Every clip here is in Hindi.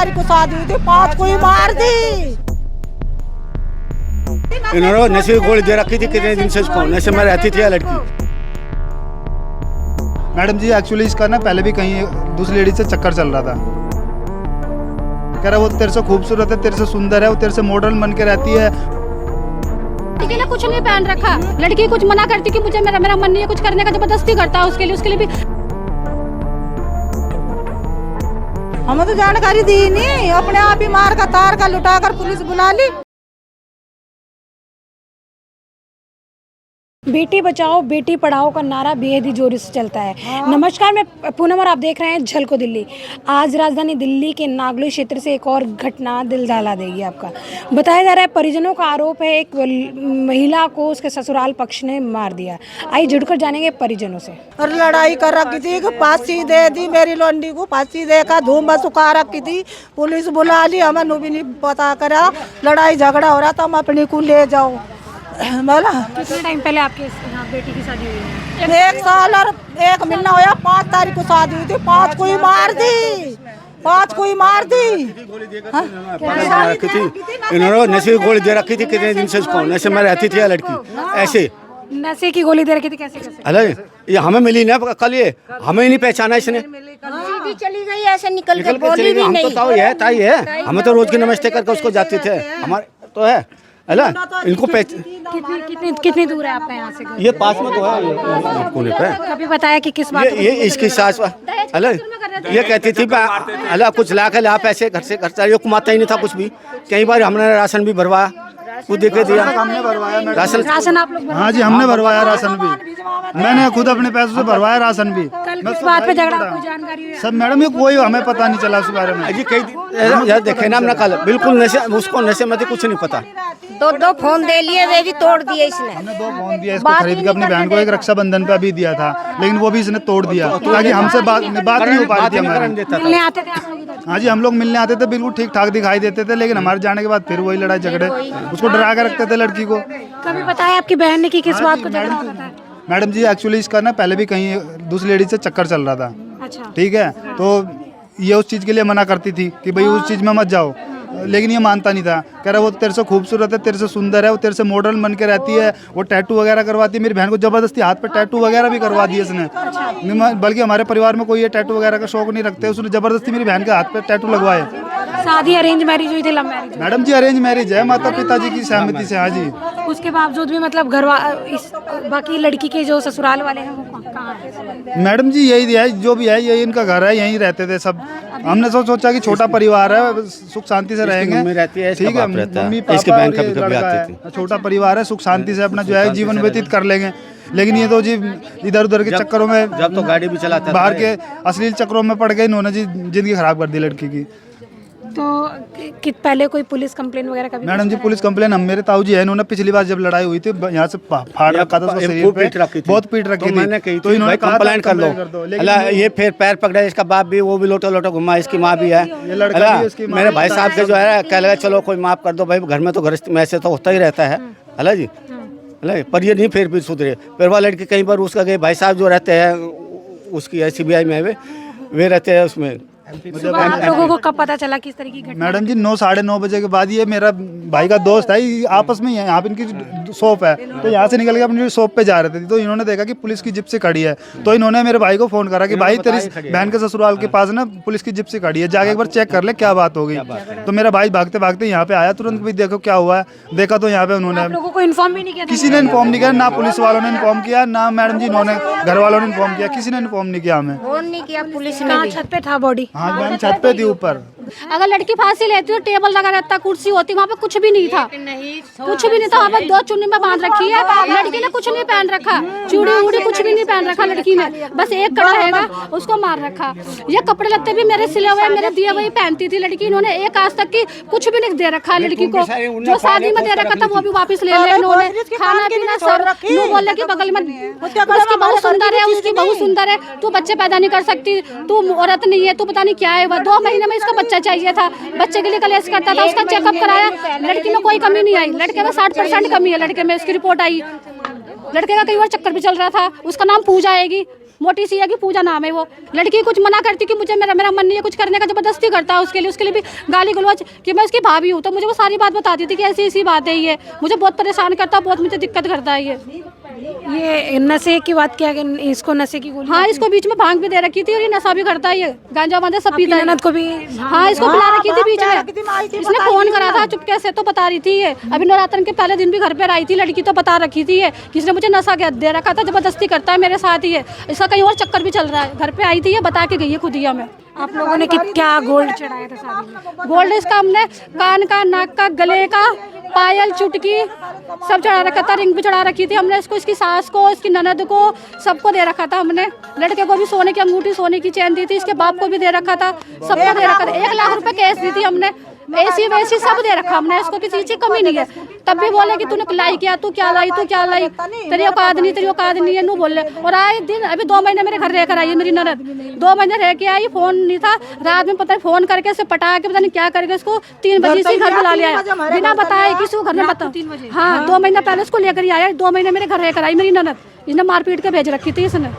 तारीख को शादी हुई थी, 5 को ही मार दी। इन्होंने नशे की गोली दे रखी थी कितने दिन से इसको, नशे में रहती थी लड़की। मैडम जी एक्चुअली इसका ना पहले भी कहीं दूसरी लेडी से चक्कर चल रहा था। कह रहा वो तेरे से खूबसूरत है, तेरे से सुंदर है, वो तेरे से मॉडर्न बन के रहती है। लड़की ने कुछ नहीं पहन रखा, लड़की कुछ मना करती कि मुझे मेरा मन नहीं है कुछ करने का, जबरदस्ती करता है उसके लिए भी। हमें तो जानकारी दी नहीं, अपने आप ही मार का तार का लुटा कर पुलिस बुला ली। बेटी बचाओ बेटी पढ़ाओ का नारा बेहद ही जोर से चलता है। नमस्कार, मैं पूनम और आप देख रहे हैं झलको दिल्ली। आज राजधानी दिल्ली के नागलोई क्षेत्र से एक और घटना दिल दहला देगी आपका। बताया जा रहा है परिजनों का आरोप है एक महिला को उसके ससुराल पक्ष ने मार दिया। आइए जुड़कर जानेंगे परिजनों से। और लड़ाई कर रखी थी कि फांसी दे दी, मेरी लौंडी को फांसी देकर धूम सुखा रखी थी। पुलिस बुला ली, हमें भी नहीं पता करा, लड़ाई झगड़ा हो रहा था, हम अपनी को ले जाओ बोला। कितने टाइम पहले आपके यहाँ बेटी की शादी हुई है? 1 साल और 1 महीना होया। 5 तारीख को शादी हुई थी, 5 को ही मार दी, 5 को ही मार दी। रखी थी इन्होंने नशे की गोली दे रखी थी कितने दिन से इसको, नशे में रहती थी लड़की। ऐसे नशे की गोली दे रखी थी, कैसे कैसे? अरे ये हमें मिली ना कल, ये हमें ही नहीं पहचाना इसने। सीधी चली गई ऐसे निकल के, बोली भी हम नहीं। तो ताई है, हमें तो रोज की नमस्ते करके उसको जाते थे, हमारे तो है अला इनको कितनी दूर है आपका यहाँ से? ये पास में तो है, ये कोने पे। कभी बताया कि किस बात? ये इसकी सास अला ये कहती थी अला कुछ ला के ला पैसे घर से खर्चा, ये कमाता ही नहीं था कुछ भी। कई बार हमने राशन भी भरवाया, खुद देखे दिया हमने भरवाया राशन आप लोग? हाँ जी, हमने भरवाया राशन भी, मैंने खुद अपने पैसों से भरवाया राशन भी। किस बात पे झगड़ा, कोई जानकारी? सब मैडम ये कोई हमें पता नहीं चला उस बारे में। जी कई यार देखे ना हमने कल, बिल्कुल नशे, उसको नशे में कुछ नहीं पता। 2 फोन दे लिए, वे भी तोड़ दिए इसने। हमने 2 फोन दिया इसको खरीद के अपनी बहन को, एक रक्षाबंधन पे अभी दिया था, लेकिन वो भी इसने तोड़ दिया ताकि हमसे बात नहीं हो पा रही थी हमारी। मिलने आते थे आप लोग इधर? हाँ जी, हम लोग मिलने आते थे, बिल्कुल ठीक ठाक दिखाई देते थे, लेकिन हमारे जाने के बाद फिर वही लड़ाई झगड़े, उसको डरा के रखते थे लड़की को। कभी बताया आपकी बहन ने कि किस बात को झगड़ा होता था? मैडम जी एक्चुअली इसका ना पहले भी कहीं दूसरी लेडी से चक्कर चल रहा था। अच्छा, ठीक है, तो ये उस चीज़ के लिए मना करती थी कि भाई उस चीज़ में मत जाओ, लेकिन ये मानता नहीं था। कह रहा वो तेरे से खूबसूरत है, तेरे से सुंदर है, वो तेरे से मॉडर्न बन के रहती है, वो टैटू वगैरह करवाती है। मेरी बहन को जबरदस्ती हाथ पे टैटू वगैरह भी करवा दिए इसने, बल्कि हमारे परिवार में कोई ये टैटू वगैरह का शौक नहीं रखते, उसने जबरदस्ती मेरी बहन के हाथ पे टैटू लगवाए। शादी अरेंज मैरिज हुई थी, लव मैरिज? मैडम जी अरेंज मैरिज है, माता पिताजी की सहमति से। हाँ जी। उसके बावजूद भी मतलब बाकी लड़की के जो ससुराल वाले हैं वो कहाँ हैं? मैडम जी यही है, जो भी है यही इनका घर है, यहीं रहते थे सब। हमने सोचा कि छोटा परिवार है, सुख शांति से रहेंगे। ठीक है, मम्मी पापा और ये लड़का है, छोटा परिवार है, सुख शांति से अपना जो है जीवन व्यतीत कर लेंगे। लेकिन ये तो जी इधर उधर के चक्करों में, जब तो गाड़ी भी चलाता बाहर के अश्लील चक्रों में पड़ गए इन्होंने जी, जिंदगी खराब कर दी लड़की की। तो पहले कोई पुलिस कंप्लेन वगैरह कभी? मैडम जी पुलिस कंप्लेन हम, मेरे ताऊ जी है, इन्होंने पिछली बार जब लड़ाई हुई थी यहाँ से फाड़ रखा था उसको शरीर पे, बहुत पीट रखी थी। मैंने कही तो इन्होंने कंप्लेन कर लो, ये फिर पैर पकड़ा, इसका बाप भी, वो भी लोटो लोटो घुमा, इसकी माँ भी है। मेरे भाई साहब से जो है कह लगा चलो कोई माफ कर दो भाई, घर में तो घर में ऐसे तो होता ही रहता है अला जी। पर ये नहीं फिर भी सुधरे। फिर वह लड़की कहीं पर उसका गए भाई साहब जो रहते हैं उसकी CBI में वे रहते हैं उसमें। आप लोगों को कब पता चला किस तरह की घटना? मैडम जी 9 साढ़े 9 बजे के बाद, ये मेरा भाई का दोस्त है, ये आपस में ही है, यहाँ पे इनकी शॉप है, तो यहाँ से निकल के अपनी शॉप पे जा रहे थे, तो इन्होंने देखा कि पुलिस की जिप्सी खड़ी है, तो इन्होंने मेरे भाई को फोन करा कि भाई तेरी बहन के ससुराल के पास ना पुलिस की जिप्सी खड़ी है, जाके एक बार चेक कर ले क्या बात हो गई। तो मेरा भाई भागते भागते यहाँ पे आया, तुरंत भी देखो क्या हुआ है। देखा तो यहाँ पे उन्होंने, लोगों को इन्फॉर्म भी नहीं किया? किसी ने इन्फॉर्म नहीं किया, ना पुलिस वालों ने इन्फॉर्म किया, ना मैडम जी इन्होंने घर वालों ने इन्फॉर्म किया, किसी ने इन्फॉर्म नहीं किया हमें। फोन नहीं किया पुलिस ने। कहाँ छत पे था बॉडी? हाँ बहन छत पे थी ऊपर। अगर लड़की फांसी लेती तो टेबल लगा रहता, कुर्सी होती, वहाँ पे कुछ भी नहीं था, कुछ भी नहीं था। वहाँ पे 2 चुन्नी में बांध रखी है, लड़की ने कुछ नहीं पहन रखा, चूड़ी उड़ी कुछ भी नहीं पहन रखा लड़की ने, बस एक कड़ा हैगा उसको मार रखा। ये कपड़े लगते भी मेरे सिले हुए मेरे दिए वही पहनती थी लड़की, इन्होंने एक आज तक की कुछ भी नहीं दे रखा लड़की को। जो शादी में दे रखा था वो भी वापस ले लिया इन्होंने, खाना पीना सब। नो बोले कि बगल में उसकी बहू सुंदर है, उसकी बहू सुंदर है, तू बच्चे पैदा नहीं कर सकती, तू औरत नहीं है, तू पता नहीं क्या है। वह 2 महीने में इसका बच्चा चाहिए था, बच्चे के लिए कलेश करता था, उसका चेकअप कराया, लड़की में कोई कमी नहीं आई, लड़के में 60% कमी है, लड़के में उसकी रिपोर्ट आई। लड़के का कई बार चक्कर भी चल रहा था, उसका नाम पूजा आएगी, मोटी सी है कि पूजा नाम है वो। लड़की कुछ मना करती कि मुझे मेरा मन नहीं है कुछ करने का, जबरदस्ती करता है उसके लिए भी गाली गलौज कि मैं उसकी भाभी हूँ, तो मुझे वो सारी बात बताती थी कि ऐसी ऐसी बात है ये, मुझे बहुत परेशान करता है, बहुत मुझे दिक्कत करता है ये नशे की बात किया कि इसको नशे की गोली। हाँ, इसको बीच में भांग भी दे रखी थी और ये नशा भी करता है, ये गांजा वांजा सब पीता है। ननद को भी हाँ, इसको पिला रखी थी बीच में, इसने फोन करा था चुपके से, तो बता रही थी ये। अभी नवरात्र के पहले दिन भी घर पे आई थी लड़की, तो बता रखी थी ये कि इसने मुझे नशा दे रखा था, जबरदस्ती करता है मेरे साथ ही है, इसका कहीं और चक्कर भी चल रहा है। घर पे आई थी ये, बता के गई है खुद ही हमें। आप लोगों ने क्या गोल्ड चढ़ाया था शादी में? गोल्ड इसका हमने कान का, नाक का, गले का, पायल, चुटकी सब चढ़ा रखा था, रिंग भी चढ़ा रखी थी हमने इसको, इसकी सास को, इसकी ननद को, सबको दे रखा था हमने। लड़के को भी सोने की अंगूठी, सोने की चैन दी थी, इसके बाप को भी दे रखा था, सबको दे रखा था। 1 लाख रुपए कैश दी थी हमने, ऐसी वैसी सब दे रखा हमने, इसको किसी चीज की कमी नहीं है। तब भी बोले कि तूने लाई क्या, तू क्या लाई, तेरी औकात नहीं है, नू बोले। और आए दिन अभी 2 महीने मेरे घर रह कर आई है मेरी ननद, 2 महीने रह के आई, फोन नहीं था, रात में पता नहीं फोन करके इसे पटा के पता नहीं क्या करके इसको 3 बजे से घर बुला लिया बिना बताए, किसी को घर में बता। हाँ, 2 महीना पहले इसको लेकर आया, 2 महीने मेरे घर रह कर आई मेरी ननद, इसने मारपीट के भेज रखी थी इसने।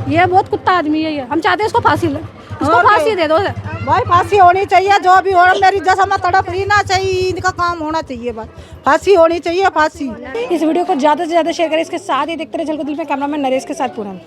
ये बहुत कुत्ता आदमी है ये, हम चाहते हैं इसको फांसी ले, इसको फांसी दे दो भाई, फांसी होनी चाहिए, जो भी हो, मेरी जैसा मैं तड़प रही ना चाहिए, इनका काम होना चाहिए, बस फांसी होनी चाहिए, फांसी। इस वीडियो को ज़्यादा से ज़्यादा शेयर करें, इसके साथ ही देखते रहे झलको दिल में। कैमरामैन नरेश के साथ पूनम।